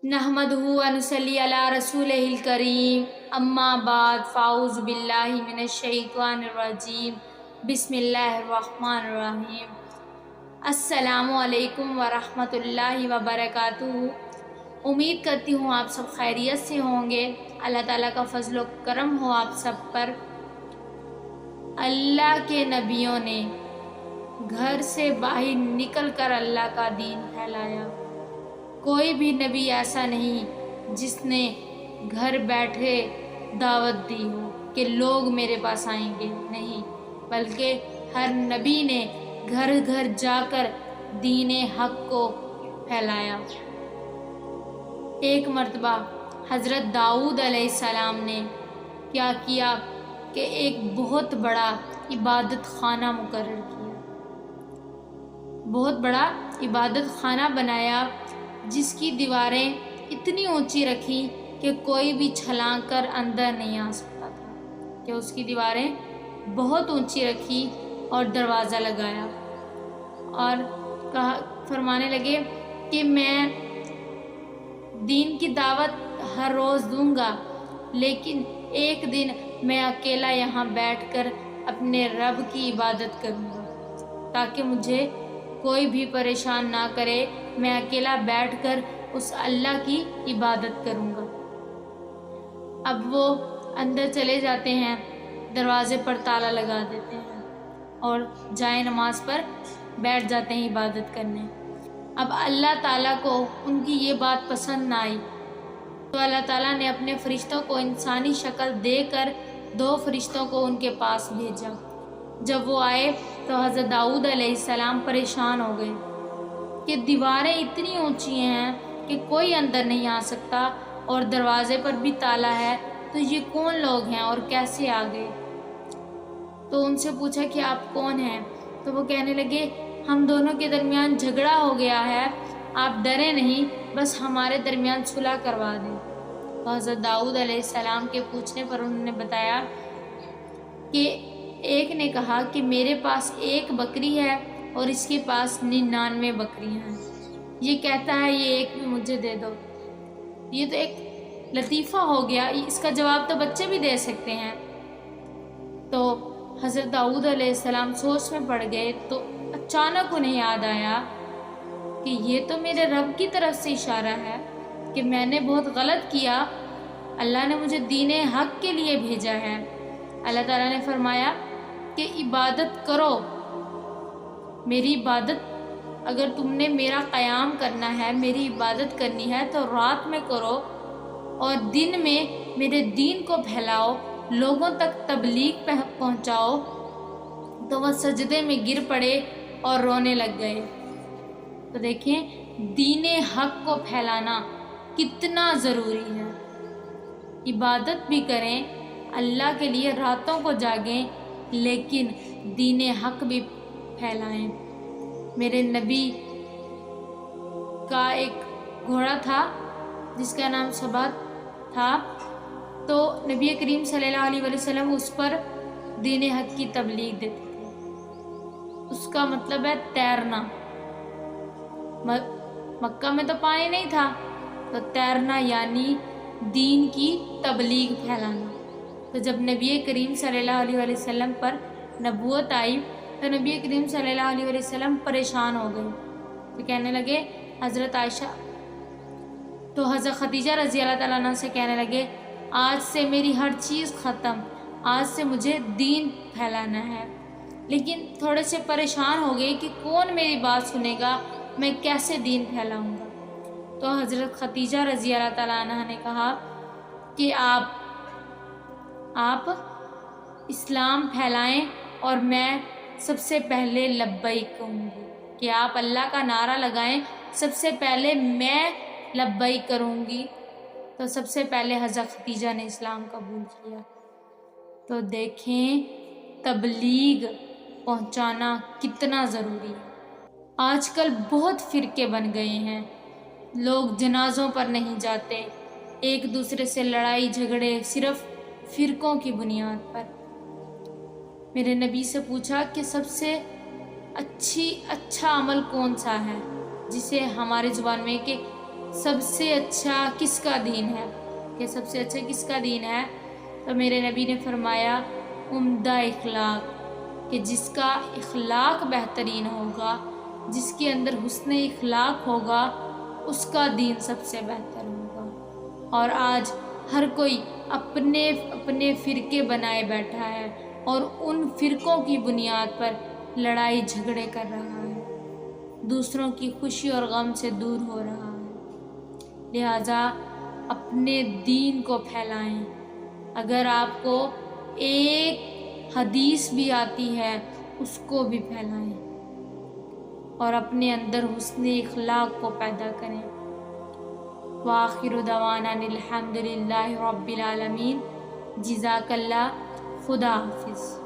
नहमदुहु व नुसल्ली अला रसूलिहिल करीम अम्मा बाद फ़ाऊज़ु बिल्लाहि मिनश्शैतानिर रजीम बिस्मिल्लाहिर रहमानिर रहीम। अस्सलामु अलैकुम व रहमतुल्लाहि व बरकातुहू। उम्मीद करती हूँ आप सब खैरियत से होंगे। अल्लाह ताला का फजल व करम हो आप सब पर। अल्लाह के नबियों ने घर से बाहर निकल कर अल्लाह का दीन फैलाया। कोई भी नबी ऐसा नहीं जिसने घर बैठे दावत दी हो कि लोग मेरे पास आएंगे, नहीं, बल्कि हर नबी ने घर घर जाकर दीन हक को फैलाया। एक मर्तबा हज़रत दाऊद अलैहिस्सलाम ने क्या किया कि एक बहुत बड़ा इबादत खाना मुकर्रर किया, बहुत बड़ा इबादत खाना बनाया जिसकी दीवारें इतनी ऊंची रखी कि कोई भी छलांग कर अंदर नहीं आ सकता था, कि उसकी दीवारें बहुत ऊंची रखी और दरवाज़ा लगाया और कहा, फरमाने लगे कि मैं दीन की दावत हर रोज़ दूंगा, लेकिन एक दिन मैं अकेला यहाँ बैठकर अपने रब की इबादत करूँगा ताकि मुझे कोई भी परेशान ना करे। मैं अकेला बैठकर उस अल्लाह की इबादत करूँगा। अब वो अंदर चले जाते हैं, दरवाज़े पर ताला लगा देते हैं और जाए नमाज पर बैठ जाते हैं इबादत करने। अब अल्लाह ताला को उनकी ये बात पसंद ना आई तो अल्लाह ताला ने अपने फ़रिश्तों को इंसानी शक्ल देकर 2 फ़रिश्तों को उनके पास भेजा। जब वो आए तो हज़रत दाऊद अलैहिस्सलाम परेशान हो गए कि दीवारें इतनी ऊंची हैं कि कोई अंदर नहीं आ सकता और दरवाज़े पर भी ताला है, तो ये कौन लोग हैं और कैसे आ गए। तो उनसे पूछा कि आप कौन हैं, तो वो कहने लगे हम दोनों के दरमियान झगड़ा हो गया है, आप डरे नहीं, बस हमारे दरमियान सुलह करवा दें। तो हज़रत दाऊद अलैहिस्सलाम के पूछने पर उन्होंने बताया कि एक ने कहा कि मेरे पास 1 बकरी है और इसके पास 99 बकरियां हैं, ये कहता है ये एक भी मुझे दे दो। ये तो एक लतीफ़ा हो गया, इसका जवाब तो बच्चे भी दे सकते हैं। तो हज़रत दाऊद अलैहिस्सलाम सोच में पड़ गए तो अचानक उन्हें याद आया कि ये तो मेरे रब की तरफ से इशारा है कि मैंने बहुत गलत किया, अल्लाह ने मुझे दीन हक के लिए भेजा है। अल्लाह ताला ने फरमाया कि इबादत करो, मेरी इबादत, अगर तुमने मेरा क़याम करना है, मेरी इबादत करनी है तो रात में करो और दिन में मेरे दीन को फैलाओ, लोगों तक तबलीग पहुँचाओ। तो वह सजदे में गिर पड़े और रोने लग गए। तो देखें दीन हक को फैलाना कितना ज़रूरी है। इबादत भी करें अल्लाह के लिए, रातों को जागें, लेकिन दीन हक भी फैलाएं। मेरे नबी का एक घोड़ा था जिसका नाम सबा था, तो नबी करीम सल्लल्लाहु अलैहि वसल्लम उस पर दीन हक की तबलीग देते थे। उसका मतलब है तैरना। मक्का में तो पानी नहीं था, तो तैरना यानी दीन की तबलीग फैलाना। तो जब नबी करीम सल्लल्लाहु अलैहि वसल्लम पर नबूवत आई तो नबी करीम सल्लल्लाहु अलैहि वसल्लम परेशान हो गए। तो कहने लगे हज़रत आयशा, तो हज़रत खदीजा रज़ी अल्लाह ताला अन्हा से कहने लगे आज से मेरी हर चीज़ ख़त्म, आज से मुझे दीन फैलाना है। लेकिन थोड़े से परेशान हो गए कि कौन मेरी बात सुनेगा, मैं कैसे दीन फैलाऊँगा। तो हज़रत खदीजा रज़ी अल्लाह ताला अन्हा ने कहा कि आप इस्लाम फैलाएं और मैं सबसे पहले लब्बैक कहूँगी, कि आप अल्लाह का नारा लगाएं, सबसे पहले मैं लब्बैक करूँगी। तो सबसे पहले हज़रत खदीजा ने इस्लाम कबूल किया। तो देखें तबलीग पहुँचाना कितना ज़रूरी है। आजकल बहुत फ़िरके बन गए हैं, लोग जनाज़ों पर नहीं जाते, एक दूसरे से लड़ाई झगड़े सिर्फ़ फ़िरकों की बुनियाद पर। मेरे नबी से पूछा कि सबसे अच्छा अमल कौन सा है, जिसे हमारे ज़ुबान में कि سب سے اچھا کس کا دین ہے، کہ سب سے اچھا کس کا دین ہے، تو میرے نبی نے فرمایا عمدہ اخلاق، کہ جس کا اخلاق بہترین ہوگا، جس کے اندر حسن اخلاق ہوگا، اس کا دین سب سے بہتر ہوگا۔ اور آج ہر کوئی اپنے اپنے فرقے بنائے بیٹھا ہے اور ان فرقوں کی بنیاد پر لڑائی جھگڑے کر رہا ہے، دوسروں کی خوشی اور غم سے دور ہو رہا ہے۔ لہٰذا اپنے دین کو پھیلائیں۔ اگر آپ کو ایک حدیث بھی آتی ہے اس کو بھی پھیلائیں اور اپنے اندر حسن اخلاق کو پیدا کریں۔ وآخر دعوانا الحمد للہ رب العالمین۔ جزاک اللہ، خدا حافظ۔